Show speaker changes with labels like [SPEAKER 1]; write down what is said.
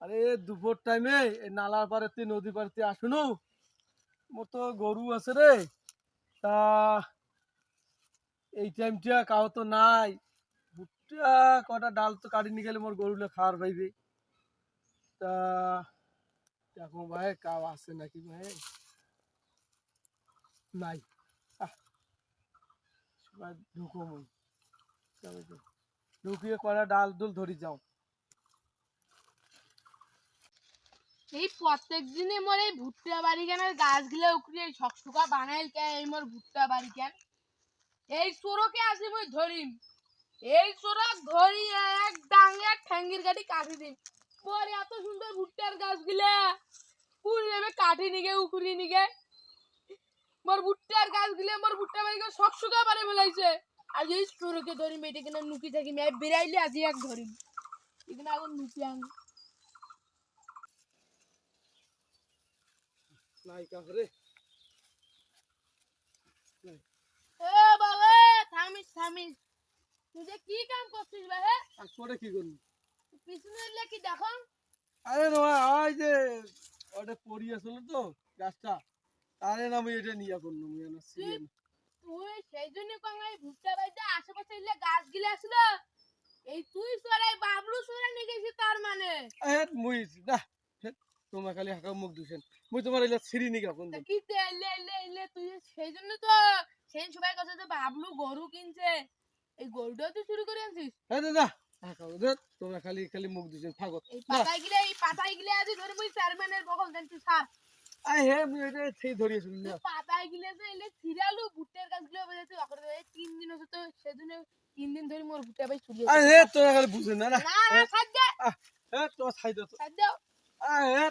[SPEAKER 1] আরে দুপুর টাইমে এই নালার পাড়েতে নদী পাড়েতে আসুনু, মোর তো গরু আছে রে। তা এই টাইমটা কাউ তো নাই, ভুট্টা কটা ডাল তো কাটি নিয়ে গেলে মোর গরুলে খাওয়ার পাইবে। তা দেখো ভাই কাউ আছে নাকি ভাই, নাই। আহ, সবাই ঢুকো মই, ঢুকিয়ে কটা ডাল দুল ধরি যাও।
[SPEAKER 2] এই প্রত্যেক দিনে মোর এই ভুট্টা বাড়ি কেনার গাছগুলো উকড়ে শকশুকা বানাইল কে এই মোর ভুট্টা বাড়ি কেন এই চোরকে আসি মুই ধরিম। এই চোরক ধরি এক ডাঙ্গে ঠ্যাঙ্গির গাড়ি কাটি দিন। মোর এত সুন্দর ভুট্টার গাছগুলা পুরি নেবে কাটি নিগে উকুরি নিগে মোর ভুট্টার গাছগুলা মোর ভুট্টা বাড়ি শকশুকা বানাই বলাইছে। আজ এই চোরকে ধরিম, এটা কিনা নুকি থাকি মে বেরাইলে আজি এক ধরিম এখানে এখন নুকি আন।
[SPEAKER 1] নাই কাকরে,
[SPEAKER 2] এ বাবা থামিস থামিস, তুই যে কি কাম করছিস বে হে?
[SPEAKER 1] আর করে কি করবি?
[SPEAKER 2] পিছনে এলে কি দেখো?
[SPEAKER 1] আরে নয় ওই যে ওটা পড়ি আসলো তো গাছটা, তারে না আমি এটা নিয়ে করলাম
[SPEAKER 2] তুই সেই জন্য কম এই ভুট্টা বাড়িতে আশেপাশে এলে গাছগুলো আসলো, এই তুই সরাই বাবলু সরাই নিয়ে গেছিস তার মানে?
[SPEAKER 1] মুই না, তোমার খালি হাঁকা মুখ দুছেন, মুই তোমার এলা ছিড়ি নি কাপন
[SPEAKER 2] তা কি তে এলে এলে এলে তুই সেই জন্য তো সেই সবাই কথা যে বাবলু গরু কিনছে, এই গরুটাও তুই শুরু করে আনছিস।
[SPEAKER 1] হ্যাঁ দাদা তোমরা খালি খালি মুখ দুছেন থাকো।
[SPEAKER 2] এই পাতাই গিলে আজ ধরে মুই চেয়ারম্যানের বকল দেনছি স্যার।
[SPEAKER 1] আই হে মুই এটা সেই ধরিয়েছিল না।
[SPEAKER 2] পাতাই গিলে যে এলে ছিড়ালু ভুট্টার গাছগুলো বেজাতে অকরে এই 3 দিন হচ্ছে তো সেজন্য 3 দিন ধরে মোর ভুট্টা ভাই ছুড়িয়ে।
[SPEAKER 1] আই হে তোরা খালি বুঝেন না না।
[SPEAKER 2] না না ছাড় দে,
[SPEAKER 1] হ্যাঁ তো ছাই দাও।
[SPEAKER 2] ছাড় দাও।
[SPEAKER 1] আই হে